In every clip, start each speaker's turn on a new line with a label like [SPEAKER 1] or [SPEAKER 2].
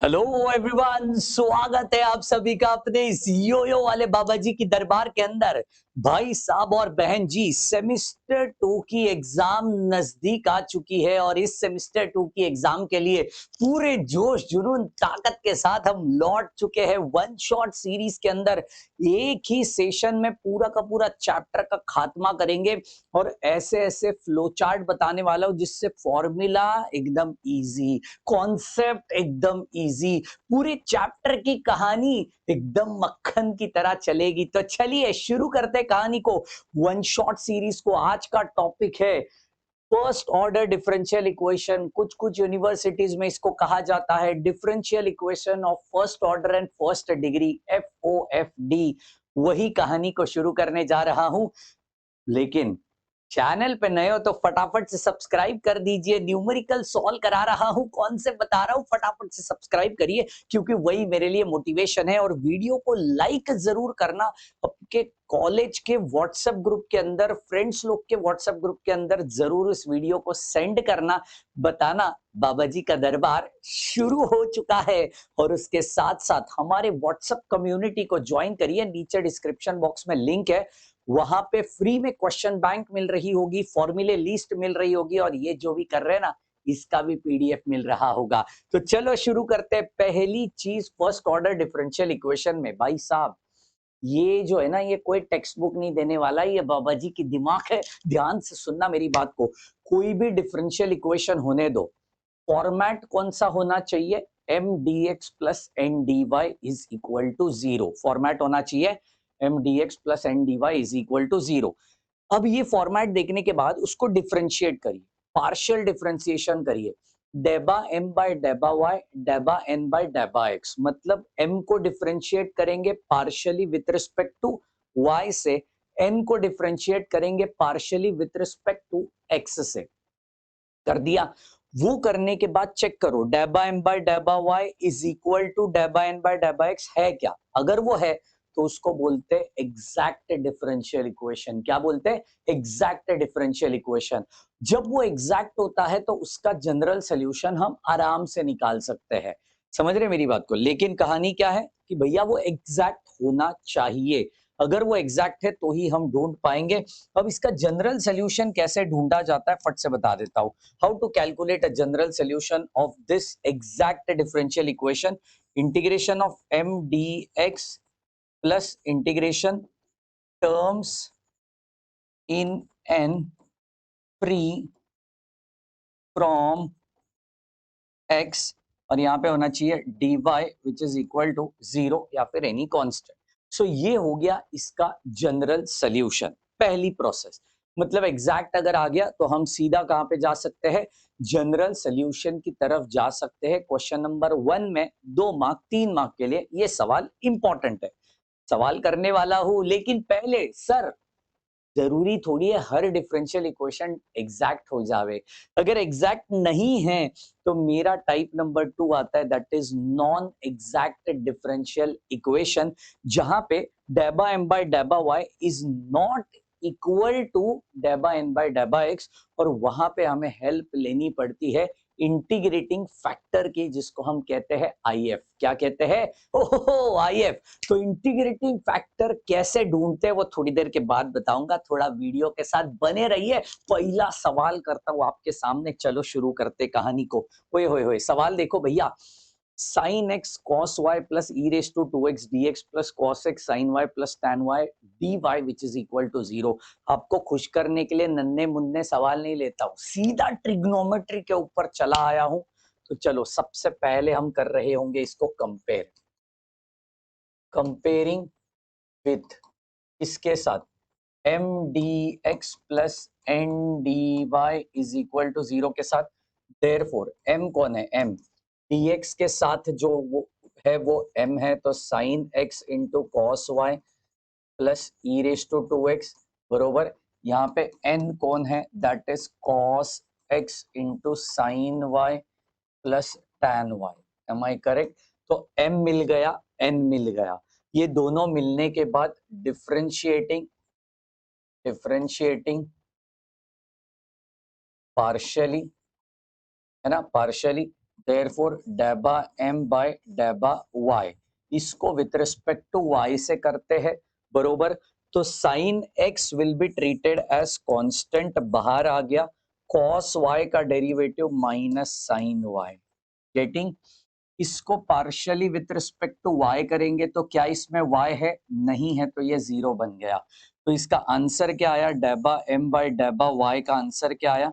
[SPEAKER 1] Hello everyone, स्वागत है आप सभी का अपने इस योयो वाले बाबा जी की दरबार के अंदर। भाई साहब और बहन जी, सेमिस्टर 2 की एग्जाम नजदीक आ चुकी है और इस सेमिस्टर 2 की एग्जाम के लिए पूरे जोश जुनून ताकत के साथ हम लौट चुके हैं वन शॉट सीरीज के अंदर। एक ही सेशन में पूरा का पूरा चैप्टर का खात्मा करेंगे और ऐसे ऐसे फ्लो चार्ट बताने वाला हूं जिससे फॉर्मूला एकदम इजी, कॉन्सेप्ट एकदम इजी, पूरे चैप्टर की कहानी एकदम मक्खन की तरह चलेगी। तो चलिए शुरू करते हैं कहानी को, वन शॉट सीरीज को। आज का टॉपिक है फर्स्ट ऑर्डर डिफरेंशियल इक्वेशन। कुछ कुछ यूनिवर्सिटीज में इसको कहा जाता है differential equation of first order and first degree, FOFD। वही कहानी को शुरू करने जा रहा हूं, लेकिन चैनल पे नए हो तो फटाफट से सब्सक्राइब कर दीजिए। न्यूमेरिकल सॉल्व करा रहा हूं, कौन से बता रहा हूं, फटाफट से सब्सक्राइब करिए क्योंकि वही मेरे लिए मोटिवेशन है। और वीडियो को लाइक जरूर करना। आपके कॉलेज के व्हाट्सएप ग्रुप के अंदर, फ्रेंड्स लोग के व्हाट्सएप ग्रुप के अंदर जरूर इस वीडियो को सेंड करना, बताना बाबा जी का दरबार शुरू हो चुका है। और उसके साथ साथ हमारे व्हाट्सएप कम्युनिटी को ज्वाइन करिए, नीचे डिस्क्रिप्शन बॉक्स में लिंक है, वहां पे फ्री में क्वेश्चन बैंक मिल रही होगी, फॉर्मूले लिस्ट मिल रही होगी और ये जो भी कर रहे हैं ना, इसका भी PDF मिल रहा होगा। तो चलो शुरू करते हैं। पहली चीज फर्स्ट ऑर्डर डिफरेंशियल इक्वेशन में, भाई साहब ये जो है ना, ये कोई टेक्स्ट बुक नहीं देने वाला, ये बाबा जी की दिमाग है। ध्यान से सुनना मेरी बात को। कोई भी डिफरेंशियल इक्वेशन होने दो, फॉर्मेट कौन सा होना चाहिए? mdx plus n d y is equal to zero. Format होना चाहिए mdx plus n d y is equal to zero. अब ये फॉर्मेट देखने के बाद उसको डिफरेंशिएट करिए, पार्शियल डिफरेंशिएशन करिए। डेबा m बाय डेबा y, डेबा n बाय डेबा x। मतलब m को डिफरेंशिएट करेंगे partially with respect to y से, n को डिफरेंशिएट करेंगे partially with respect to x से। कर दिया। वो करने के बाद चेक करो, डेबा एम बाय डेबा वाई इज इक्वल टू डेबा एन बाय डेबा एक्स है क्या? अगर वो है तो उसको बोलते हैं एग्जैक्ट डिफरेंशियल इक्वेशन। क्या बोलते हैं? Exact differential equation. जब वो एग्जैक्ट होता है तो उसका जनरल सोल्यूशन हम आराम से निकाल सकते हैं। समझ रहे मेरी बात को? लेकिन कहानी क्या है कि भैया वो एग्जैक्ट होना चाहिए। अगर वो एग्जैक्ट है तो ही हम ढूंढ पाएंगे। अब इसका जनरल सोल्यूशन कैसे ढूंढा जाता है फट से बता देता हूं। How to calculate a general solution of this exact differential equation? Integration of m dx plus integration terms in n free from x, और यहाँ पे होना चाहिए dy which is equal to 0 या फिर एनी कांस्टेंट। सो ये हो गया इसका जनरल सोल्यूशन। पहली प्रोसेस, मतलब एग्जैक्ट अगर आ गया तो हम सीधा कहाँ पे जा सकते हैं? जनरल सोल्यूशन की तरफ जा सकते हैं। क्वेश्चन नंबर 1 में 2 मार्क 3 मार्क के लिए ये सवाल इंपॉर्टेंट है, सवाल करने वाला हूं। लेकिन पहले सर, जरूरी थोड़ी है हर डिफरेंशियल इक्वेशन एग्जैक्ट हो जावे। अगर एग्जैक्ट नहीं है तो मेरा टाइप नंबर 2 आता है, that is non exact differential equation, जहां पे डेबा एम बाय डेबा Y is not equal to डेबा एन बाय डेबा एक्स। और वहां पे हमें हेल्प लेनी पड़ती है इंटीग्रेटिंग फैक्टर की, जिसको हम कहते हैं IF। क्या कहते हैं? ओहो, IF। तो इंटीग्रेटिंग फैक्टर कैसे ढूंढते हैं वो थोड़ी देर के बाद बताऊंगा, थोड़ा वीडियो के साथ बने रहिए। पहला सवाल करता हूं आपके सामने, चलो शुरू करते कहानी को। ओए होए होए, सवाल देखो भैया। Sine x cos y plus E raise to 2x dx plus cos x sine y plus tan y D y which is equal to 0। आपको खुश करने के लिए नन्हे मुन्ने सवाल नहीं लेता हूं, सीधा ट्रिग्नोमेट्री के ऊपर चला आया हूं। तो चलो सबसे पहले हम कर रहे होंगे इसको कंपेयर, कंपेयरिंग विथ इसके साथ m d x plus n d y is equal to 0 के साथ। देयरफॉर एम कौन है? एम dx के साथ जो वो है वो m है, तो sine x into cos y plus E raise to 2x बरोबर। यहाँ पे n कौन है? That is cos x into sine y plus tan y। Am I correct? तो m मिल गया, n मिल गया। ये दोनों मिलने के बाद डिफरेंशिएटिंग, डिफरेंशिएटिंग पार्शियली, है ना, पार्शियली, देयरफॉर डेबा m बाय डेबा y, इसको विथ रिस्पेक्ट टू y से करते हैं, बरोबर। तो sine x will be treated as constant, बाहर आ गया, cos y का derivative minus sine y, getting. इसको partially with respect to y करेंगे तो क्या इसमें y है, नहीं है, तो ये जीरो बन गया। तो इसका आंसर क्या आया, डेबा m बाय डेबा y का आंसर क्या आया,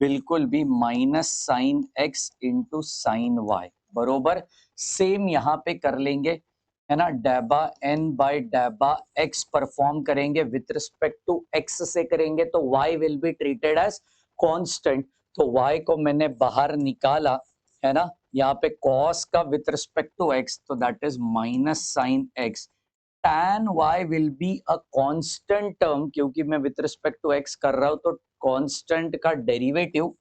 [SPEAKER 1] बिल्कुल भी minus sine x into sine y, बरोबर। सेम यहाँ पे कर लेंगे, है ना, डेबा n बाय डेबा x परफॉर्म करेंगे विथ रिस्पेक्ट टू x से करेंगे तो y will be treated as constant. तो y को मैंने बाहर निकाला, है ना, यहाँ पे cos का विथ रिस्पेक्ट टू x, तो that is minus sine x। tan y will be a constant term, क्योंकि मैं विथ रिस्पेक्ट टू x कर रहा हूं, तो कांस्टेंट का डेरिवेटिव,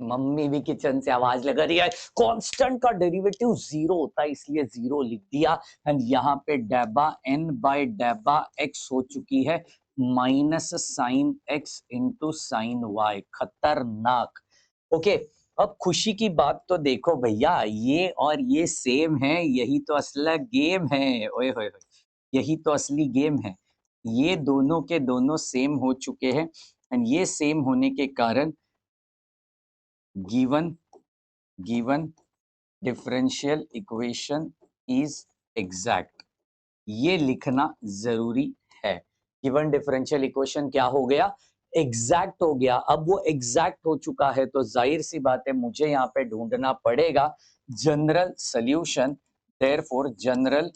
[SPEAKER 1] मम्मी भी किचन से आवाज लगा रही है, कांस्टेंट का डेरिवेटिव जीरो होता है, इसलिए जीरो लिख दिया। एंड यहाँ पे डेबा n बाय डेबा x हो चुकी है minus sine x into sine y, खतरनाक। ओके, अब खुशी की बात तो देखो भैया, ये और ये सेम है, यही तो असली गेम है, ओए होए होए, यही तो असली गेम है। ये दोनों के दोनों सेम हो चुके हैं, एंड ये सेम होने के कारण given given differential equation is exact, ये लिखना जरूरी है। गिवन डिफरेंशियल इक्वेशन क्या हो गया, एग्जैक्ट हो गया। अब वो एग्जैक्ट हो चुका है तो जाहिर सी बात है मुझे यहाँ पे ढूंढना पड़ेगा जनरल सॉल्यूशन। देयरफॉर जनरल,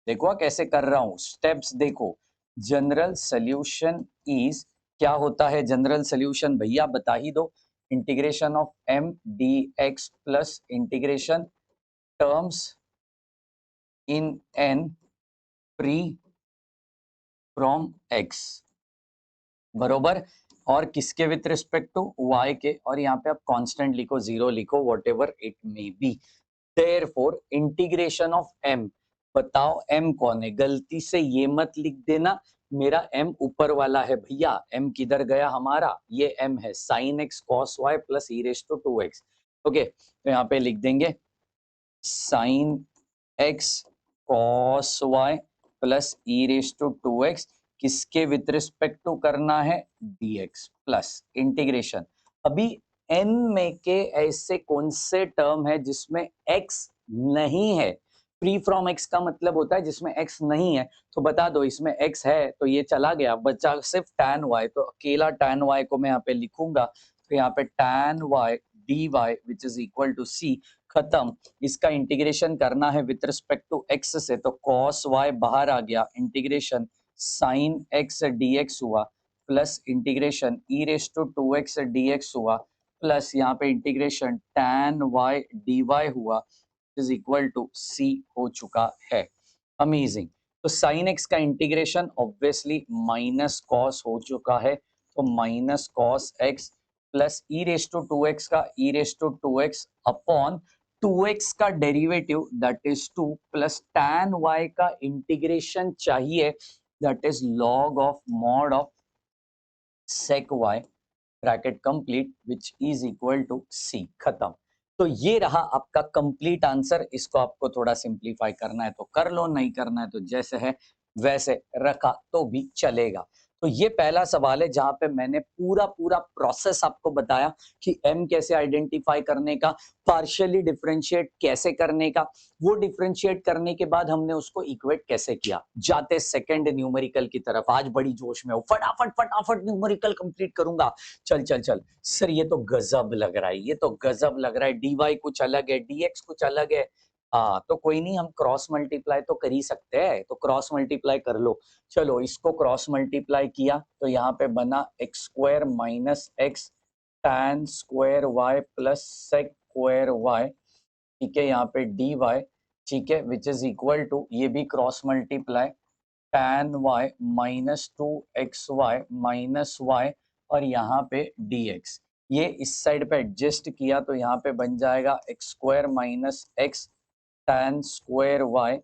[SPEAKER 1] देखो कैसे कर रहा हूं, स्टेप्स देखो। जनरल सॉल्यूशन इज, क्या होता है जनरल सॉल्यूशन भैया, बता ही दो। Integration of m dx plus integration terms in n free from x, बरोबर। और किसके विथ रिस्पेक्ट टू y के, और यहाँ पे आप कांस्टेंट लिखो, जीरो लिखो, what ever it may be. Therefore integration of m, बताओ m कौन है, गलती से ये मत लिख देना मेरा m ऊपर वाला है भैया, m किधर गया हमारा, ये m है sine x cos y plus E raise to 2x। Okay, तो यहाँ पे लिख देंगे sine x cos y plus E raise to 2x, किसके विथ रिस्पेक्ट टू करना है, dx प्लस इंटीग्रेशन। अभी n में के ऐसे कौन से टर्म है जिसमें x नहीं है, फ्री फ्रॉम x का मतलब होता है जिसमें x नहीं है, तो बता दो इसमें x है तो ये चला गया, बचा सिर्फ tan y, तो अकेला tan y को मैं यहाँ पे लिखूंगा, तो यहाँ पे tan y dy which is equal to c, खत्म। इसका इंटीग्रेशन करना है विथ रिस्पेक्ट टू x से, तो cos y बाहर आ गया, इंटीग्रेशन sin x dx हुआ, plus integration e raise to 2x dx हुआ, प्लस यहाँ पे इंटीग्रेशन tan y dy हुआ, इज इक्वल टू c हो चुका है। अमेजिंग। तो sin x का इंटीग्रेशन ऑब्वियसली माइनस कॉस हो चुका है, तो minus cos x plus E raise to 2x का E raise to 2x upon 2x का derivative that is 2 plus tan y का इंटीग्रेशन चाहिए that is log of mod of sec y, bracket complete, which is equal to c, खत्म। तो ये रहा आपका complete answer. इसको आपको थोड़ा सिंप्लीफाई करना है तो कर लो, नहीं करना है तो जैसे है वैसे रखा तो भी चलेगा। तो ये पहला सवाल है जहां पे मैंने पूरा पूरा प्रोसेस आपको बताया कि m कैसे आइडेंटिफाई करने का, पार्शियली डिफरेंशिएट कैसे करने का, वो डिफरेंशिएट करने के बाद हमने उसको इक्वेट कैसे किया। जाते सेकंड न्यूमेरिकल की तरफ, आज बड़ी जोश में हो, फटाफट फटाफट न्यूमेरिकल कंप्लीट करूंगा। चल चल चल सर, ये तो गजब लग रहा है, ये तो गजब लग रहा है, dy कुछ अलग है, dx कुछ अलग है। तो कोई नहीं, हम क्रॉस मल्टीप्लाई तो कर ही सकते हैं, तो क्रॉस मल्टीप्लाई कर लो। चलो इसको क्रॉस मल्टीप्लाई किया तो यहाँ पे बना x square minus x tan square y plus sec square y, ठीक है, यहाँ पे dy, ठीक है, विच इज इक्वल टू, ये भी cross multiply, tan y minus two x y minus y, और यहाँ पे dx, ये इस साइड पे एडजस्ट किया तो यहाँ पे बन जाएगा x square minus x tan square y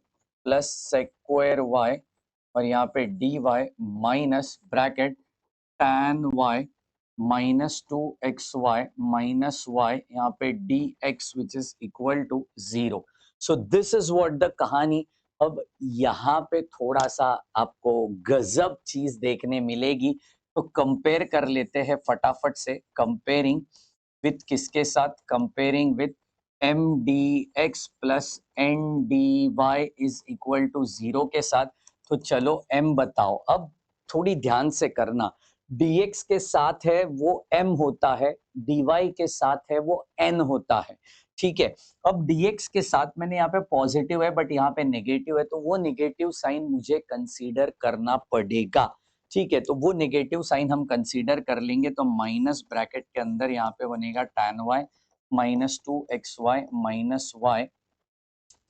[SPEAKER 1] plus sec square y, और यहाँ पे dy minus bracket tan y -2xy minus y, यहाँ पे dx which is equal to 0। So this is what the कहानी। अब यहाँ पे थोड़ा सा आपको गजब चीज देखने मिलेगी, तो कंपेयर कर लेते हैं फटाफट से। कंपेयरिंग विथ किसके साथ? Comparing with m d x plus n d y is equal to 0 के साथ। तो चलो m बताओ। अब थोड़ी ध्यान से करना, dx के साथ है वो m होता है, dy के साथ है वो n होता है। ठीक है, अब dx के साथ मैंने यहाँ पे पॉजिटिव है बट यहाँ पे नेगेटिव है, तो वो नेगेटिव साइन मुझे कंसीडर करना पड़ेगा। ठीक है, तो वो नेगेटिव साइन हम कंसीडर कर लेंगे, तो माइनस ब्रैकेट के अंदर यहाँ पे बनेगा tan y -2xy minus y।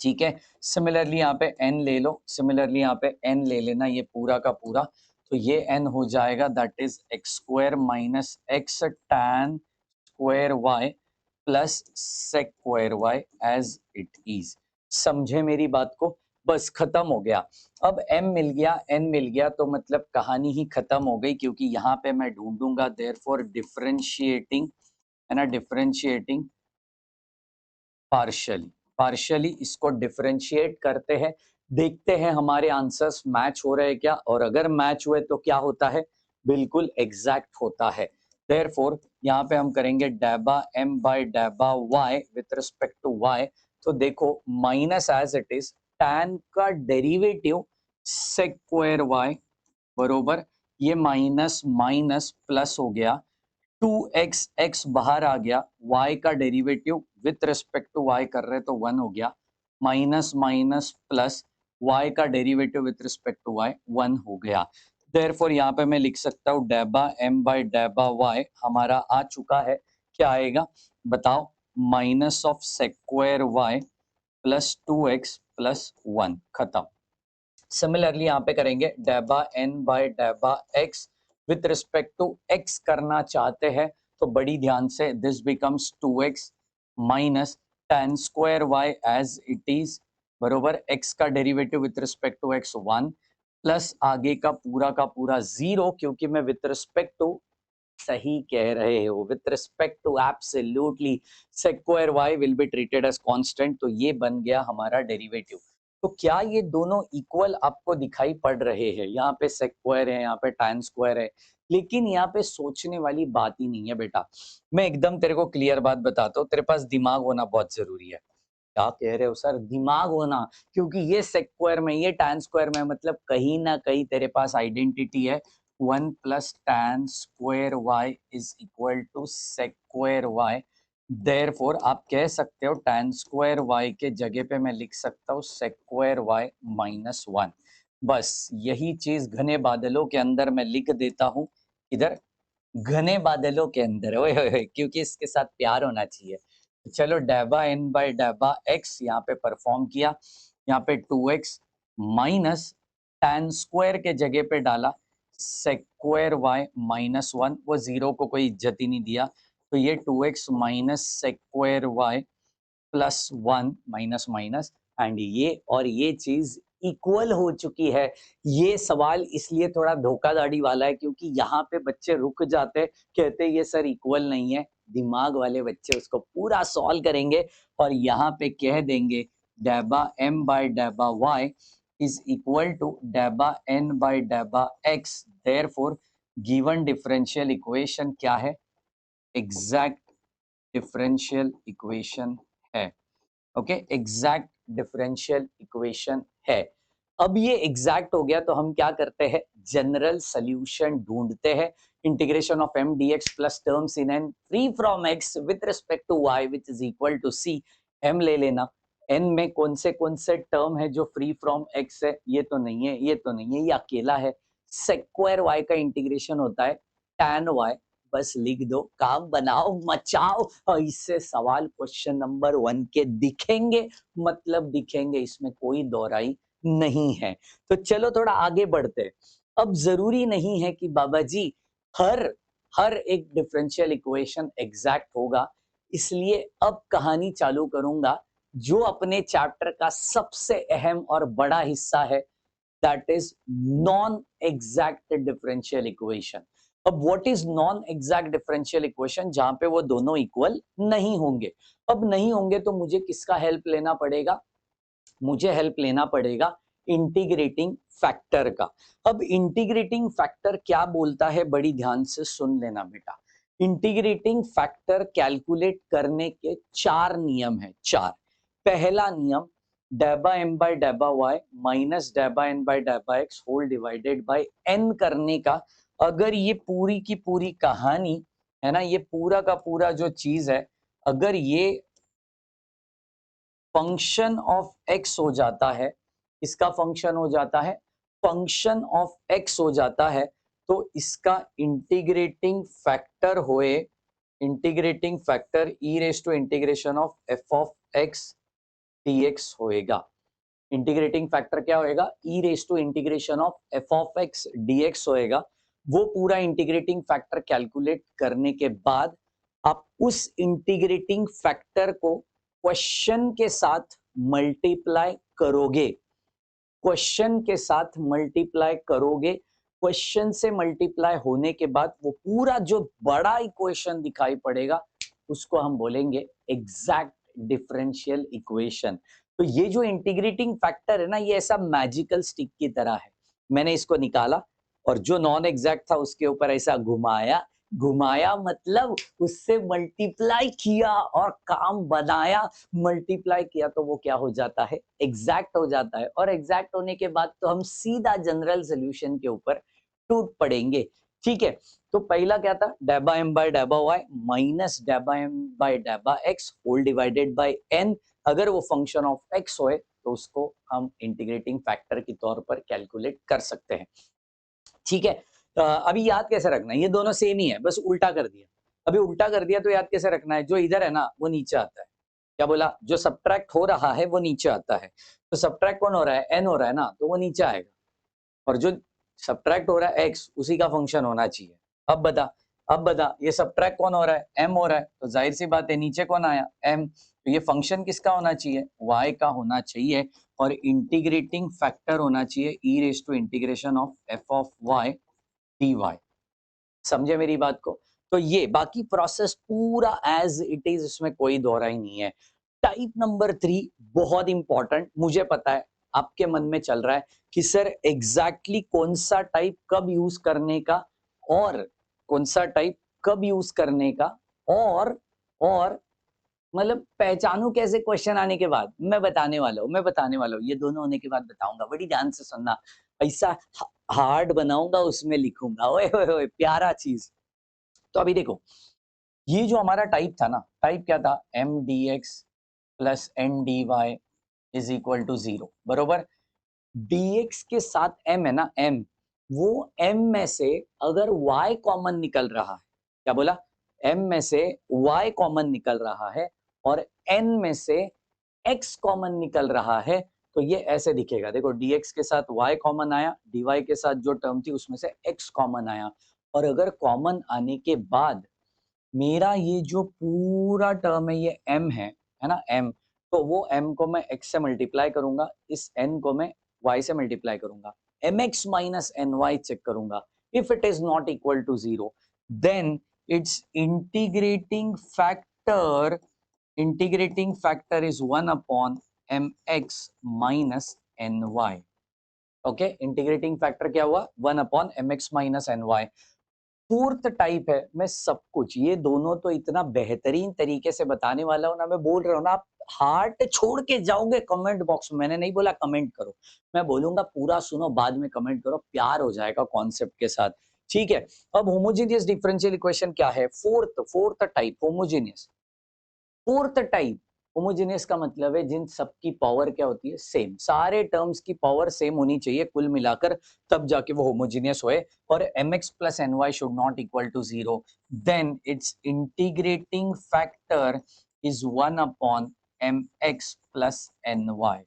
[SPEAKER 1] ठीक है, सिमिलरली यहाँ पे n ले लो, सिमिलरली यहाँ पे n ले लेना, ये पूरा का पूरा, तो ये n हो जाएगा that is x square minus x tan square y plus sec square y as it is. समझे मेरी बात को? बस खत्म हो गया। अब m मिल गया, n मिल गया, तो मतलब कहानी ही खत्म हो गई, क्योंकि यहाँ पे मैं ढूंढूंगा देयरफॉर डिफरेंशिएटिंग, है ना, डिफरेंशिएटिंग पार्शियली। पार्शियली इसको डिफरेंशिएट करते हैं, देखते हैं हमारे आंसर्स मैच हो रहे हैं क्या, और अगर मैच हुए तो क्या होता है? बिल्कुल एग्जैक्ट होता है। देयरफॉर यहाँ पे हम करेंगे डैबा m बाय डैबा y with respect to y। तो देखो minus as it is tan का डेरिवेटिव सेक स्क्वायर y बरोबर, ये माइनस माइनस प्लस हो गया, 2x x बाहर आ गया, y का derivative with respect to y कर रहे तो 1 हो गया, माइनस माइनस प्लस y का derivative with respect to y 1 हो गया। देयरफॉर यहाँ पे मैं लिख सकता हूँ डैबा m बाय डैबा y हमारा आ चुका है। क्या आएगा बताओ? Minus of sec square y plus 2x plus 1, खत्म। सिमिलरली यहाँ पे करेंगे डैबा n बाय डैबा x with respect to x करना चाहते हैं, तो बड़ी ध्यान से, this becomes 2x minus tan square y as it is बरोबर, x का derivative with respect to x 1 plus आगे का पूरा 0, क्योंकि मैं विथ रिस्पेक्ट टू, सही कह रहे हो, with respect to absolutely sec square y will be treated as constant, तो ये बन गया हमारा डेरिवेटिव। तो क्या ये दोनों इक्वल आपको दिखाई पड़ रहे हैं? यहाँ पे sec स्क्वायर है, यहाँ पे tan स्क्वायर है, लेकिन यहाँ पे सोचने वाली बात ही नहीं है बेटा। मैं एकदम तेरे को क्लियर बात बताता हूँ, तेरे पास दिमाग होना बहुत जरूरी है। क्या कह रहे हो सर? दिमाग होना, क्योंकि ये sec स्क्वायर में, ये tan स्क्वायर में, मतलब कहीं ना कहीं तेरे पास आइडेंटिटी है, 1 plus tan square y is equal to sec square y। Therefore आप कह सकते हो tan स्क्वायर y के जगह पे मैं लिख सकता हूँ sec स्क्वायर y माइनस 1। बस यही चीज घने बादलों के अंदर मैं लिख देता हूँ, इधर घने बादलों के अंदर, ओए होए होए, क्योंकि इसके साथ प्यार होना चाहिए। तो चलो डैबा n बाय डैबा x यहाँ पे परफॉर्म किया, यहाँ पे 2x माइनस tan स्क्वायर के जगह पे डाला sec स्क्वायर y माइनस 1, वो जीरो को कोई इज्जत ही नहीं दिया, तो ये 2x minus sec square y plus 1 minus minus, and ये और ये चीज इक्वल हो चुकी है। ये सवाल इसलिए थोड़ा धोखाधड़ी वाला है, क्योंकि यहाँ पे बच्चे रुक जाते, कहते ये सर इक्वल नहीं है। दिमाग वाले बच्चे उसको पूरा सॉल्व करेंगे और यहाँ पे कह देंगे डैबा m बाय डैबा y इज इक्वल टू डैबा n बाय डैबा x। Therefore given differential equation क्या है? एग्जैक्ट डिफरेंशियल इक्वेशन है। ओके, एग्जैक्ट डिफरेंशियल इक्वेशन है। अब ये एग्जैक्ट हो गया, तो हम क्या करते हैं? जनरल सॉल्यूशन ढूंढते हैं। Integration of m dx plus terms in n free from x with respect to y which is equal to c। m ले लेना, n में कौन से टर्म है जो फ्री फ्रॉम x है? ये तो नहीं है, ये तो नहीं है, ये अकेला है। sec स्क्वायर y का इंटीग्रेशन होता है tan y। बस लिख दो, काम बनाओ, मचाओ, और इससे सवाल क्वेश्चन नंबर 1 के दिखेंगे, मतलब दिखेंगे, इसमें कोई दोहराई नहीं है। तो चलो थोड़ा आगे बढ़ते हैं। अब जरूरी नहीं है कि बाबा जी हर हर एक डिफरेंशियल इक्वेशन एग्जैक्ट होगा, इसलिए अब कहानी चालू करूंगा जो अपने चैप्टर का सबसे अहम और बड़ा हिस्सा है, that is non exact differential equation. अब what is non exact differential equation? जहां पे वो दोनों इक्वल नहीं होंगे। अब नहीं होंगे तो मुझे किसका हेल्प लेना पड़ेगा? मुझे हेल्प लेना पड़ेगा इंटीग्रेटिंग फैक्टर का। अब इंटीग्रेटिंग फैक्टर क्या बोलता है, बड़ी ध्यान से सुन लेना बेटा। इंटीग्रेटिंग फैक्टर कैलकुलेट करने के चार नियम है, चार। पहला नियम, डेबा एम बाय डेबा वाई माइनस डेबा एन बाय डेबा X whole divided by N करने का। अगर ये पूरी की पूरी कहानी है ना, ये पूरा का पूरा जो चीज है, अगर ये फंक्शन ऑफ एक्स हो जाता है, इसका फंक्शन हो जाता है, फंक्शन ऑफ एक्स हो जाता है, तो इसका इंटीग्रेटिंग फैक्टर होए, integrating factor E raise to integration of F of X dx होएगा। इंटीग्रेटिंग फैक्टर क्या होएगा? E raise to integration of F of X dx होएगा। वो पूरा इंटीग्रेटिंग फैक्टर कैलकुलेट करने के बाद आप उस इंटीग्रेटिंग फैक्टर को क्वेश्चन के साथ मल्टीप्लाई करोगे, क्वेश्चन के साथ मल्टीप्लाई करोगे। क्वेश्चन से मल्टीप्लाई होने के बाद वो पूरा जो बड़ा इक्वेशन दिखाई पड़ेगा, उसको हम बोलेंगे एग्जैक्ट डिफरेंशियल इक्वेशन। तो ये जो इंटीग्रेटिंग फैक्टर है ना, ये ऐसा मैजिकल स्टिक की तरह है। मैंने इसको निकाला और जो नॉन एग्जैक्ट था उसके ऊपर ऐसा घुमाया, घुमाया मतलब उससे मल्टीप्लाई किया और काम बनाया। मल्टीप्लाई किया तो वो क्या हो जाता है? एग्जैक्ट हो जाता है। और एग्जैक्ट होने के बाद तो हम सीधा जनरल सोल्यूशन के ऊपर टूट पड़ेंगे। ठीक है, तो पहला क्या था? डेबा एम बाय डेबा वाई माइनस डेबा एम बाय डेबा X whole divided by N. अगर वो फंक्शन ऑफ एक्स होए तो उसको हम इंटीग्रेटिंग फैक्टर के तौर पर कैलकुलेट कर सकते हैं। ठीक है, अभी याद कैसे रखना है? ये दोनों सेम ही है, बस उल्टा कर दिया। अभी उल्टा कर दिया तो याद कैसे रखना है? जो इधर है ना वो नीचे आता है। क्या बोला? जो सब्ट्रैक्ट हो रहा है वो नीचे आता है। तो सब्ट्रैक्ट कौन हो रहा है? एन हो रहा है ना, तो वो नीचे आएगा। और जो सब्ट्रैक्ट हो रहा है एक्स, उसी का फंक्शन होना चाहिए। अब बता, अब बता, ये सब्ट्रैक्ट कौन हो रहा है? एम हो रहा है, तो जाहिर सी बात है नीचे कौन आया? एम। तो ये फंक्शन किसका होना चाहिए? वाई का होना चाहिए। और इंटीग्रेटिंग फैक्टर होना चाहिए E raise to integration of F of Y D Y. समझे मेरी बात को? तो ये बाकी प्रोसेस पूरा एज इट इज, इसमें कोई दोहरा ही नहीं है। टाइप नंबर 3 बहुत इंपॉर्टेंट, मुझे पता है आपके मन में चल रहा है कि सर एग्जैक्टली कौन सा टाइप कब यूज करने का, और कौन सा टाइप कब यूज करने का, और मतलब पहचानू कैसे क्वेश्चन आने के बाद? मैं बताने वाला हूँ, मैं बताने वाला हूँ, ये दोनों होने के बाद बताऊंगा। बड़ी ध्यान से सुनना, ऐसा हार्ड बनाऊंगा उसमें लिखूंगा। ओए ओए ओए, प्यारा चीज। तो अभी देखो, ये जो हमारा टाइप था ना, टाइप क्या था? M d x plus n d y is equal to 0, बरोबर। dx के साथ m है ना, m, वो m में से अगर y कॉमन निकल रहा है, क्या बोला? m में से y कॉमन निकल रहा है और n में से x कॉमन निकल रहा है, तो ये ऐसे दिखेगा। देखो, dx के साथ y कॉमन आया, dy के साथ जो टर्म थी उसमें से x कॉमन आया, और अगर कॉमन आने के बाद मेरा ये जो पूरा टर्म है ये m है ना, m, तो वो m को मैं x से मल्टीप्लाई करूंगा, इस n को मैं y से मल्टीप्लाई करूंगा, mx माइनस ny चेक करूंगा। If it is not equal to 0, then its integrating factor is 1 upon mx minus ny। Okay, integrating factor क्या हुआ? 1 upon mx minus ny। Fourth type है, मैं सब कुछ ये दोनों तो इतना बेहतरीन तरीके से बताने वाला हूं ना, मैं बोल रहा हूं ना, आप हार्ट छोड़ के जाओगे कमेंट बॉक्स में। मैंने नहीं बोला कमेंट करो, मैं बोलूंगा पूरा सुनो, बाद में कमेंट करो, प्यार हो जाएगा कॉन्सेप्ट के साथ। ठीक है, अब होमोजेनियस डिफरेंशियल इक्वेशन क्या है? Fourth type homogeneous. Fourth type homogeneous का मतलब है जिन सबकी पावर क्या होती है? सेम, सारे टर्म्स की पावर सेम होनी चाहिए कुल मिलाकर, तब जाके वो होमोजेनियस होए। और mx plus ny should not equal to 0, then its integrating factor is 1 upon mx plus ny।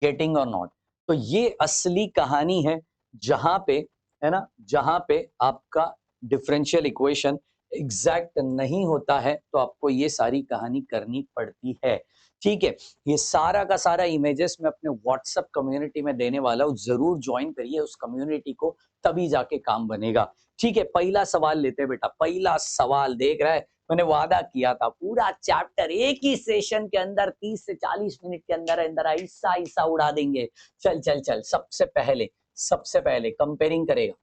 [SPEAKER 1] Getting और नॉट? तो ये असली कहानी है, जहां पे, है ना, जहां पे आपका डिफरेंशियल इक्वेशन एग्जैक्ट नहीं होता है तो आपको ये सारी कहानी करनी पड़ती है। ठीक है, ये सारा का सारा इमेजेस मैं अपने व्हाट्सएप कम्युनिटी में देने वाला हूँ, जरूर ज्वाइन करिए उस कम्युनिटी को, तभी जाके काम बनेगा। ठीक है, पहला सवाल लेते हैं बेटा। पहला सवाल देख रहा है, मैंने वादा किया था पूरा चैप्टर एक ही सेशन के अंदर 30 से 40 मिनट के अंदर अंदर ऐसा ऐसा उड़ा देंगे। चल चल चल, सबसे पहले कंपेयरिंग करेगा।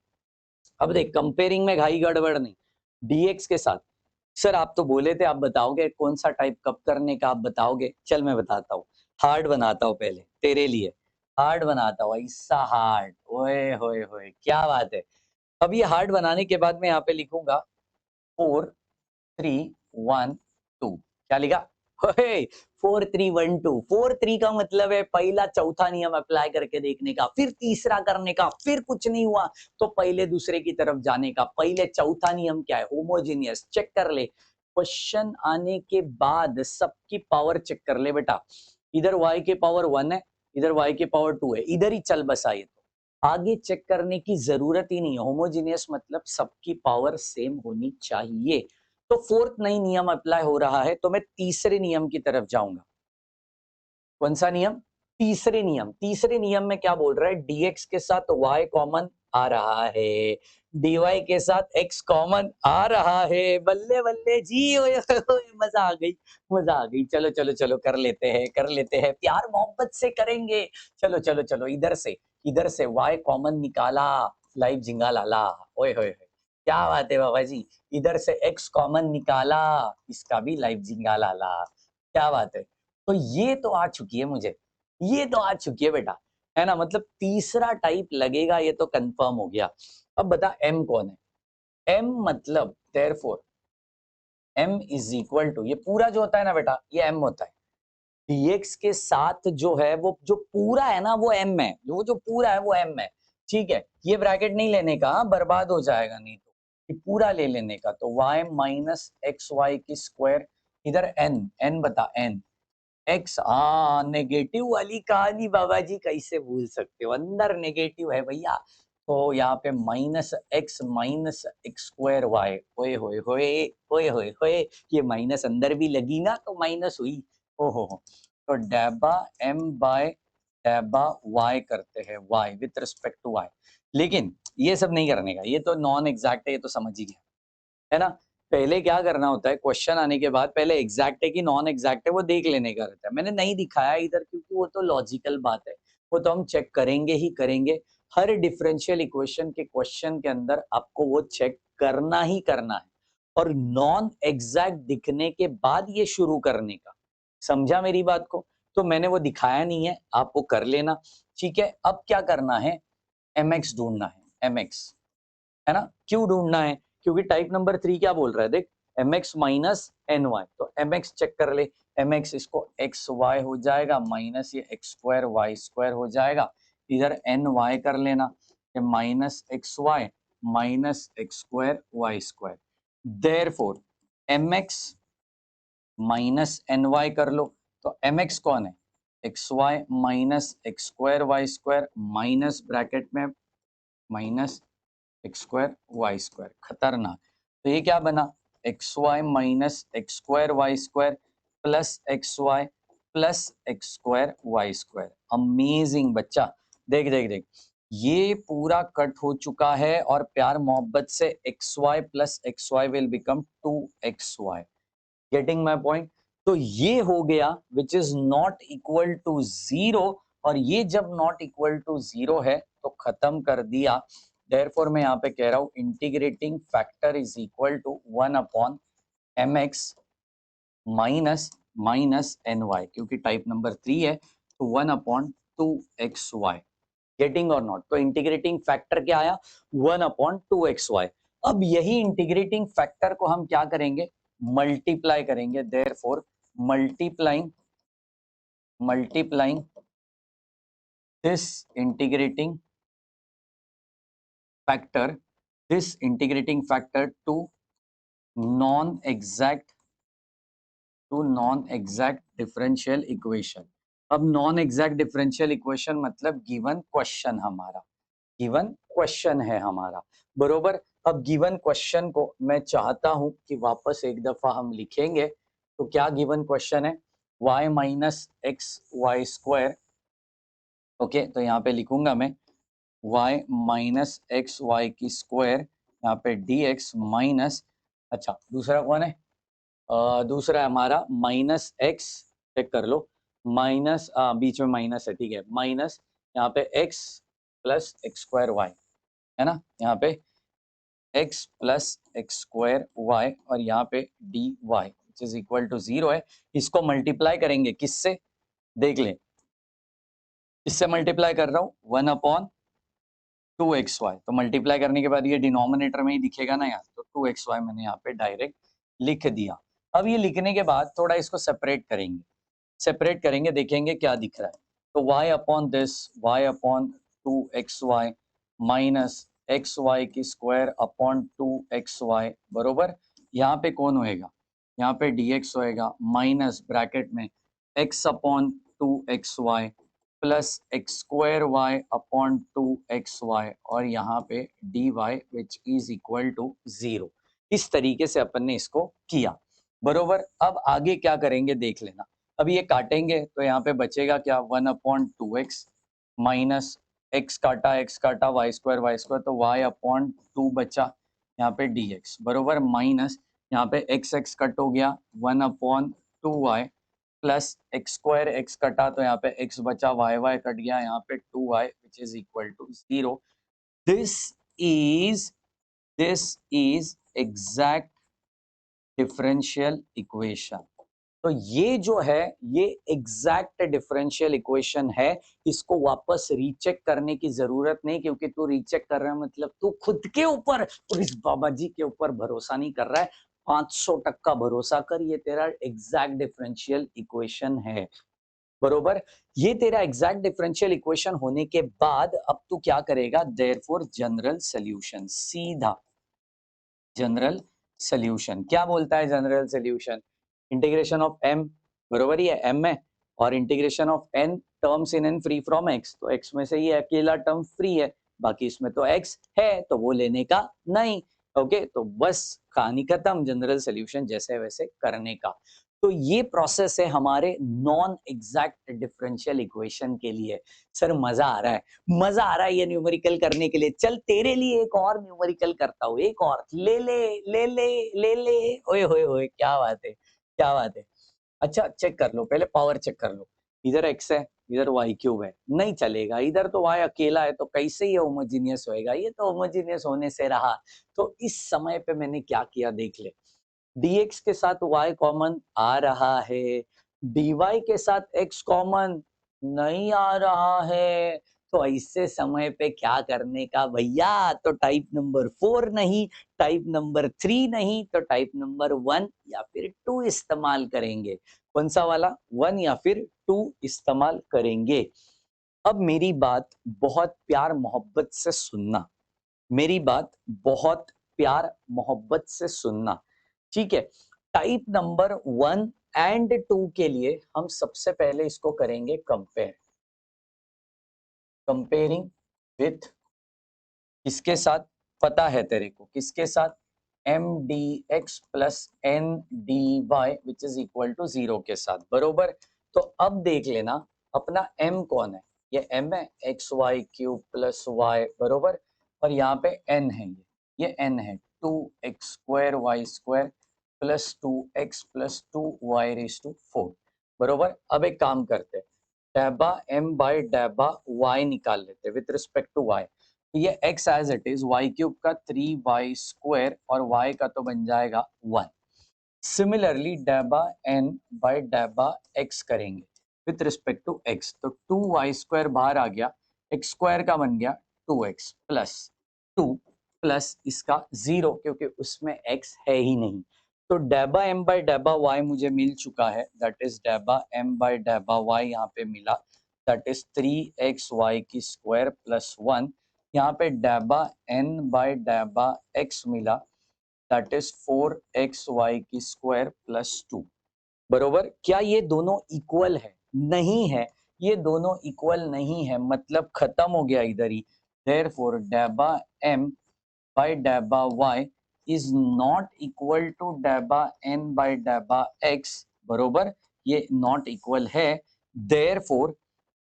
[SPEAKER 1] अब देख, कंपेयरिंग में घाई गड़बड़ नहीं, डीएक्स के साथ। सर आप तो बोले थे, आप बताओगे कौन सा टाइप कब करने का, आप बताओगे। चल मैं बताता हूँ, हार्ड बनाता हूँ पहले तेरे लिए, हार्ड बनाता हूँ, ऐसा हार्ड। ओए होए होए, क्या बात है। अब ये हार्ड बनाने के बाद मैं यहाँ पे लिखूंगा 4 3 1 2। क्या लिखा? 4 3 1 2। 4 3 का मतलब है पहला चौथा नियम अप्लाई करके देखने का, फिर तीसरा करने का, फिर कुछ नहीं हुआ तो पहले दूसरे की तरफ जाने का। पहले चौथा नियम क्या है? होमोजीनियस। चेक कर ले, क्वेश्चन आने के बाद सबकी पावर चेक कर ले बेटा। इधर y के पावर 1 है, इधर y के पावर 2 है, इधर ही चल बसा। ये तो आगे चेक करने की जरूरत ही नहीं है। होमोजीनियस मतलब सबकी पावर सेम होनी चाहिए। तो फोर्थ नई नियम अप्लाई हो रहा है, तो मैं तीसरे नियम की तरफ जाऊंगा। कौन सा नियम? तीसरे नियम में क्या बोल रहा है? dx के साथ y कॉमन आ रहा है, dy के साथ x कॉमन आ रहा है। बल्ले बल्ले जी, ओए ओए ओए, मजा आ गई, मजा आ गई। चलो चलो चलो, कर लेते हैं, प्यार मोहब्बत से करेंगे। चलो चलो चलो, इधर से y कॉमन निकाला, लाइव झिंगा लाला। ओए होए होए, क्या बात है बाबा जी। इधर से x कॉमन निकाला, इसका भी लाइव झिंगा लाला। क्या बात है। तो ये तो आ चुकी है मुझे, ये तो आ चुकी है बेटा, है ना। मतलब तीसरा टाइप लगेगा, ये तो कंफर्म हो गया। अब बता m कौन है? m मतलब therefore m is equal to, ये पूरा जो होता है ना बेटा, ये m होता है। dx के साथ जो है, वो जो पूरा है ना, वो m है। जो पूरा है वो m है। ठीक है, ये ब्रैकेट नहीं लेने का, बर्बाद हो जाएगा नहीं तो। ये पूरा ले लेने का, तो y माइनस एक्स वाई की स्क्वायर, इधर n बता n एक्स। हाँ, नेगेटिव वाली कहानी बाबा जी कैसे भूल सकते हो, अंदर नेगेटिव है भैया। तो यहाँ पे माइनस एक्स स्क्वायर वाई। ओए होए होए, ओए होए होए, ये माइनस अंदर भी लगी ना तो माइनस हुई। ओहो, तो डेबा m बाय डेबा y करते हैं, y with respect to y। लेकिन ये सब नहीं करने का, ये तो नॉन एग्जैक्ट है, ये तो समझ ही गया, है ना। पहले क्या करना होता है, क्वेश्चन आने के बाद पहले एग्जैक्ट है कि नॉन एग्जैक्ट है वो देख लेने का रहता है। मैंने नहीं दिखाया इधर क्योंकि वो तो लॉजिकल बात है, वो तो हम चेक करेंगे ही करेंगे। हर डिफरेंशियल इक्वेशन के क्वेश्चन के अंदर आपको वो चेक करना ही करना है, और नॉन एग्जैक्ट दिखने के बाद ये शुरू करने का। समझा मेरी बात को? तो मैंने वो दिखाया नहीं है, आप वो कर लेना। ठीक है, अब क्या करना है? mx ढूंढना है, mx, है ना। क्यों ढूंढना है? क्योंकि टाइप नंबर 3 क्या बोल रहा है, देख, mx माइनस एन वाई। तो mx चेक कर ले, mx इसको एक्स वाई हो जाएगा, माइनस ये एक्स स्क्वायर वाई स्क्वायर हो जाएगा। इधर एन वाई कर लेना, ये minus x y minus x square y square. Therefore mx minus n y कर लो, तो mx कौन है? X y minus x square y square, minus bracket में minus x square y square. खतरनाक। तो ये क्या बना? X y minus x square y square plus x y plus x square y square. Amazing बच्चा, देख देख देख, ये पूरा कट हो चुका है, और प्यार मोहब्बत से x y plus x y will become 2xy। Getting my point? तो ये हो गया which is not equal to zero, और ये जब नॉट इक्वल टू जीरो है तो खत्म कर दिया। देयरफॉर मैं यहाँ पे कह रहा हूँ integrating factor is equal to 1 upon mx minus minus n y, क्योंकि टाइप नंबर 3 है, तो 1 अपॉन 2xy। गेटिंग और नॉट? तो इंटीग्रेटिंग फैक्टर क्या आया? 1 अपॉन 2xy। अब यही इंटीग्रेटिंग फैक्टर को हम क्या करेंगे? मल्टीप्लाई करेंगे। Therefore multiplying multiplying this integrating factor, this integrating factor to non exact differential equation. अब नॉन एग्जैक्ट डिफरेंशियल इक्वेशन मतलब गिवन क्वेश्चन, हमारा गिवन क्वेश्चन है हमारा, बरोबर। अब गिवन क्वेश्चन को मैं चाहता हूं कि वापस एक दफा हम लिखेंगे। तो क्या गिवन क्वेश्चन है? y minus x y square. ओके, तो यहाँ पे लिखूंगा मैं y माइनस एक्स वाई की स्क्वायर यहाँ पे dx माइनस, अच्छा दूसरा कौन है, दूसरा है हमारा माइनस एक्स, चेक कर लो, माइनस बीच में माइनस है, ठीक है, माइनस यहाँ पे x plus x square y, है ना, यहाँ पे x plus x square y और यहाँ पे dy which is equal to 0 है। इसको मल्टीप्लाई करेंगे किससे, देख ले, इससे मल्टीप्लाई कर रहा हूँ 1/2xy, तो मल्टीप्लाई करने के बाद ये डिनोमिनेटर में ही दिखेगा ना यार, तो 2xy मैंने यहाँ पे डायरेक्ट लिख दिया। अब ये लिखने के बाद थोड़ा इसको सेपरेट करेंगे, देखेंगे क्या दिख रहा है। तो y upon this, y upon 2xy minus x y की स्क्वायर अपॉन 2xy बरोबर, यहाँ पे कौन होएगा, यहाँ पे dx होएगा माइनस ब्रैकेट में x upon 2xy plus x square y upon 2xy और यहाँ पे dy which is equal to 0। इस तरीके से अपन ने इसको किया बरोबर। अब आगे क्या करेंगे देख लेना। अब ये काटेंगे तो यहाँ पे बचेगा क्या, 1/2x माइनस एक्स काटा वाई स्क्वायर तो y अपॉन 2 बचा, यहाँ पे dx बरोबर माइनस यहाँ पे x कट हो गया 1/2y प्लस एक्स कटा तो यहाँ पे x बचा, y कट गया, यहाँ पे 2y which is equal to 0। This is exact differential equation. तो ये जो है ये एग्जैक्ट डिफरेंशियल इक्वेशन है, इसको वापस रीचेक करने की जरूरत नहीं, क्योंकि तू रीचेक कर रहा है मतलब तू खुद के ऊपर और इस बाबा जी के ऊपर भरोसा नहीं कर रहा है। 500% भरोसा कर, ये तेरा एग्जैक्ट डिफरेंशियल इक्वेशन है बरोबर। ये तेरा एग्जैक्ट डिफरेंशियल इक्वेशन होने के बाद अब तू क्या करेगा, देयरफॉर जनरल सॉल्यूशन, सीधा जनरल सॉल्यूशन। क्या बोलता है general solution, integration of m बरोबर ही है m है, और integration of n terms in and free from x, तो x में से ये अकेला टर्म फ्री है, बाकी इसमें तो x है तो वो लेने का नहीं। ओके, तो बस कहानी खत्म, जनरल सॉल्यूशन जैसे वैसे करने का। तो ये प्रोसेस है हमारे नॉन एग्जैक्ट डिफरेंशियल इक्वेशन के लिए। सर मजा आ रहा है, मजा आ रहा है ये न्यूमेरिकल करने के लिए। चल तेरे लिए एक और न्यूमेरिकल करता हूँ, एक और ले ले ले ले ले ले, ओए होए होए, क्या बात है क्या बात है। अच्छा चेक कर लो, पहले पावर चेक कर लो, इधर x है इधर y क्यूब है, नहीं चलेगा, इधर तो y अकेला है तो कैसे ये होमोजीनियस होएगा, ये तो होमोजीनियस होने से रहा। तो इस समय पे मैंने क्या किया देख ले, dx के साथ y कॉमन आ रहा है, dy के साथ x कॉमन नहीं आ रहा है, तो ऐसे समय पे क्या करने का भैया, तो टाइप नंबर 4 नहीं, टाइप नंबर 3 नहीं, तो टाइप नंबर 1 या फिर 2 इस्तेमाल करेंगे। कौन सा वाला, 1 या फिर 2 इस्तेमाल करेंगे। अब मेरी बात बहुत प्यार मोहब्बत से सुनना, मेरी बात बहुत प्यार मोहब्बत से सुनना, ठीक है। टाइप नंबर 1 एंड 2 के लिए हम सबसे पहले इसको करेंगे कंपेयर, कंपेयरिंग विथ किसके साथ, पता है तेरे को किसके साथ, m d x plus n d y which is equal to 0 के साथ बरोबर। तो अब देख लेना अपना m कौन है, ये m है x y cube plus y बरोबर, और यहाँ पे n है, ये n है 2x square y square plus 2x plus 2y raise to 4 बरोबर। अब एक काम करते हैं, डैबा m बाई डैबा y निकाल लेते विथ रिस्पेक्ट टू y। ये x as it is, y cube का 3y स्क्वायर और y का तो बन जाएगा 1। सिमिलरली डैबा n बाय डैबा x करेंगे विथ रिस्पेक्ट टू x, तो 2y स्क्वायर बाहर आ गया, x स्क्वायर का बन गया 2x प्लस 2 प्लस इसका 0 क्योंकि उसमें x है ही नहीं। तो डैबा m बाय डैबा y मुझे मिल चुका है, दैट इज डैबा m बाय डैबा y यहाँ पे मिला, दैट इज 3xy की स्क्वायर प्लस 1। यहाँ पे डैबा n बाय डैबा x मिला, दैट इज 4xy की स्क्वायर प्लस 2 बरोबर। क्या ये दोनों इक्वल है, नहीं है, ये दोनों इक्वल नहीं है, मतलब खत्म हो गया इधर ही। देयरफॉर डैबा m बाय डैबा y is not equal to डैबा n बाय डैबा x बरोबर, ये नॉट इक्वल है। Therefore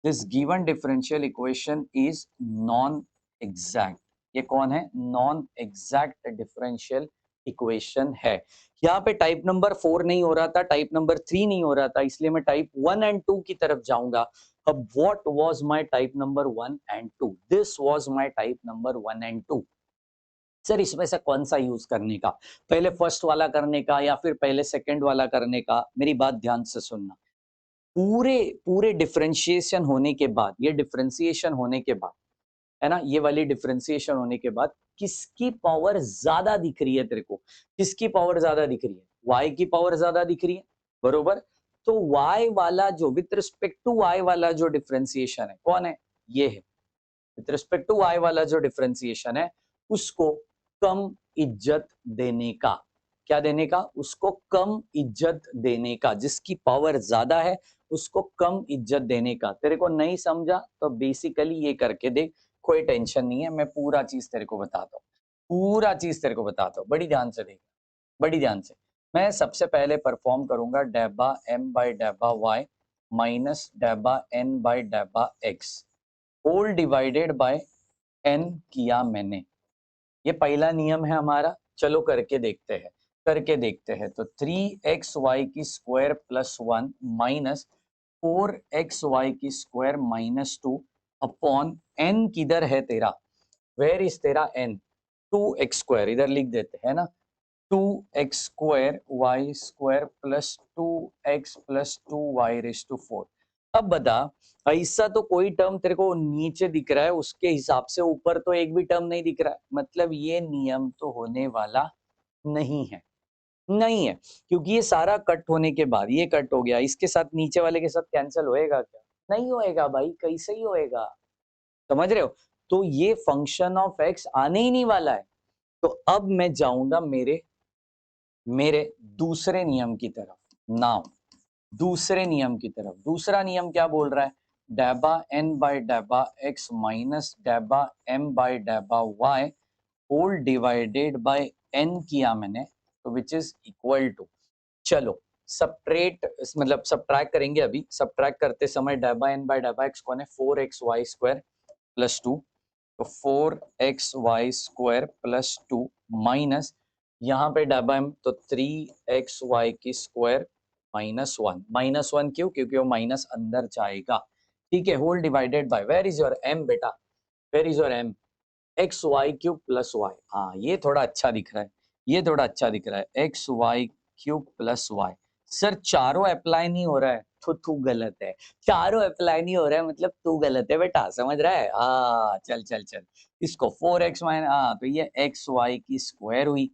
[SPEAKER 1] this given differential equation is non exact, ये कौन है? नॉन एग्जैक्ट डिफरेंशियल इक्वेशन है। यहाँ पे टाइप नंबर 4 नहीं हो रहा था, टाइप नंबर 3 नहीं हो रहा था, इसलिए मैं टाइप 1 एंड 2 की तरफ जाऊंगा। अब what was my type number 1 and 2? This was my type number 1 and 2। Sir इसमें से कौन सा यूज करने का, पहले फर्स्ट वाला करने का या फिर पहले सेकंड वाला करने का? मेरी बात ध्यान से सुनना। पूरे पूरे डिफरेंशिएशन होने के बाद, ये डिफरेंशिएशन होने के बाद, है ना, ये वाली डिफरेंशिएशन होने के बाद किसकी पावर ज्यादा दिख रही है तेरे को? किसकी पावर ज्यादा दिख रही है? y की पावर ज्यादा दिख रही है, बरोबर। तो y वाला जो विथ रिस्पेक्ट टू y वाला जो डिफरेंशिएशन है, कौन है? ये है। विथ रिस्पेक्ट टू y वाला जो डिफरेंशिएशन है, उसको कम इज्जत देने का। क्या देने का? उसको कम इज्जत देने का। जिसकी पावर ज्यादा है उसको कम इज्जत देने का। तेरे को नहीं समझा तो बेसिकली ये करके देख, कोई टेंशन नहीं है, मैं पूरा चीज तेरे को बताता हूँ। पूरा चीज तेरे को बताता हूँ, बड़ी ध्यान से देख, बड़ी ध्यान से। मैं सबसे पहले परफॉर्म करूंगा डेबा m बाई डेबा y माइनस डेबा n बाई डेबा x whole divided by n किया मैंने। ये पहला नियम है हमारा, चलो करके देखते हैं। करके देखते हैं तो 3xy की स्क्वायर प्लस 1 माइनस 4xy की स्क्वायर माइनस 2 अपॉन n किधर है तेरा? वेयर इज तेरा n? 2x स्क्वायर इधर लिख देते हैं ना, 2x square y square plus 2x plus 2y raise to 4। अब बता, ऐसा तो कोई टर्म तेरे को नीचे दिख रहा है, उसके हिसाब से ऊपर तो एक भी टर्म नहीं दिख रहा है, मतलब ये नियम तो होने वाला नहीं है। नहीं है, क्योंकि ये सारा कट होने के बाद ये कट हो गया, इसके साथ नीचे वाले के साथ कैंसिल होएगा क्या? नहीं होएगा भाई, कैसे ही होएगा? समझ रहे हो? तो ये फंक्शन ऑफ एक्स आने ही नहीं वाला है। तो अब मैं जाऊंगा मेरे मेरे दूसरे नियम की तरफ। नाउ दूसरे नियम की तरफ, दूसरा नियम क्या बोल रहा है? डेबा n बाई डेबा x माइनस डेबा m बाई डेबा y whole divided by n किया मैंने, तो विच इज इक्वल टू, चलो सब्ट्रेट, मतलब सब्ट्रैक्ट करेंगे। अभी सब्ट्रैक्ट करते समय डेबा n बाई डेबा x कौन है? 4xy स्क्वायर प्लस 2, तो 4xy स्क्वायर प्लस 2 माइनस, यहाँ पे डेबा m तो 3xy की स्क्वायर -1। -1 क्यों? क्योंकि वो माइनस अंदर जाएगा, ठीक है। Whole divided by, where is your m बेटा? Where is your m? X y cube plus y. हाँ ये थोड़ा अच्छा दिख रहा है, ये थोड़ा अच्छा दिख रहा है, x y cube plus y. Sir चारों अप्लाई नहीं हो रहा है तो तू गलत है। चारों अप्लाई नहीं हो रहा है मतलब तू गलत है बेटा, समझ रहा है? हाँ चल चल चल, इसको 4x माइनस, हाँ तो ये एक्स वाई की स्क्वायर हुई,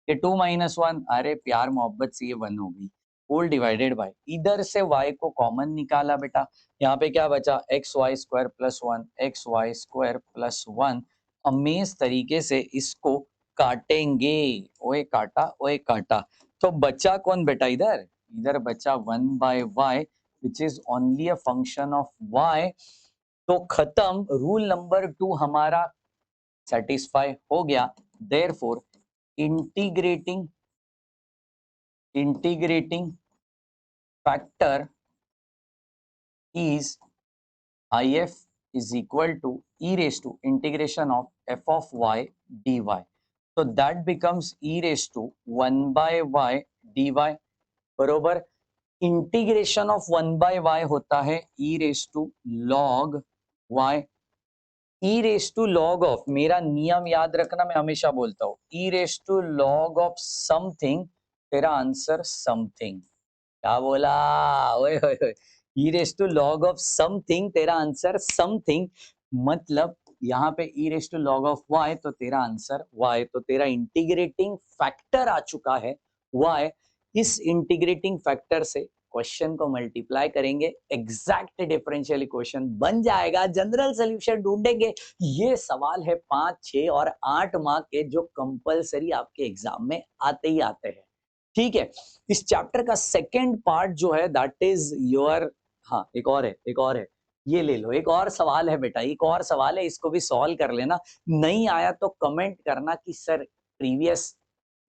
[SPEAKER 1] ये 2 माइनस 1, अरे प्यार मोहब्बत से ये 1 हो गई, होल डिवाइडेड बाय, इधर से y को कॉमन निकाला बेटा, यहाँ पे क्या बचा? X y square plus 1, x y square plus 1। अमेज तरीके से इसको काटेंगे। ओए काटा, ओए काटा, तो बचा कौन बेटा? इधर इधर बचा 1 by y which is only a function of y. तो खत्म, रूल नंबर 2 हमारा सेटिस्फाई हो गया। Therefore integrating integrating factor is if is equal to e raised to integration of f of y dy, so that becomes e raised to 1 by y dy, बरोबर। Integration of 1 by y होता है e raise to log y। e raise to log of, मेरा नियम याद रखना, मैं हमेशा बोलता हूँ, e raise to log of something, तेरा आंसर समथिंग। क्या बोला? ओए ओए ओए, e raise to log of something, तेरा आंसर समथिंग। मतलब यहाँ पे e raise to log of y, तो तेरा आंसर वाई, तो तेरा इंटीग्रेटिंग फैक्टर आ चुका है वाई। इस इंटीग्रेटिंग फैक्टर से क्वेश्चन को मल्टीप्लाई करेंगे, एग्जैक्ट डिफरेंशियल इक्वेशन बन जाएगा, जनरल सोल्यूशन ढूंढेंगे। ये सवाल है 5, 6 और 8 मार्क के, जो कंपलसरी आपके एग्जाम में आते ही आते हैं, ठीक है। इस चैप्टर का सेकंड पार्ट जो है दैट इज योर, हाँ एक और है, एक और है, ये ले लो, एक और सवाल है बेटा, एक और सवाल है, इसको भी सॉल्व कर लेना। नहीं आया तो कमेंट करना कि सर प्रीवियस,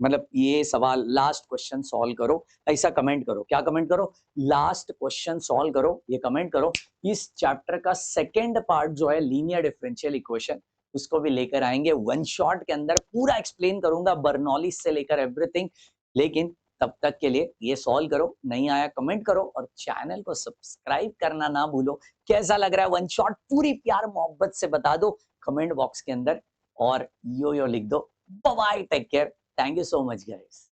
[SPEAKER 1] मतलब ये सवाल लास्ट क्वेश्चन सॉल्व करो, ऐसा कमेंट करो। क्या कमेंट करो? लास्ट क्वेश्चन सॉल्व करो, ये कमेंट करो। इस चैप्टर का सेकंड पार्ट जो है लीनियर डिफरेंशियल इक्वेशन, उसको भी लेकर आएंगे वन शॉट के अंदर, पूरा एक्सप्लेन करूंगा बर्नौलिस से लेकर एवरीथिंग। लेकिन तब तक के लिए ये सॉल्व करो, नहीं आया कमेंट करो और चैनल को सब्सक्राइब करना ना भूलो। कैसा लग रहा है वन शॉट, पूरी प्यार मोहब्बत से बता दो कमेंट बॉक्स के अंदर और यो लिख दो। Bye bye, take care, thank you so much guys.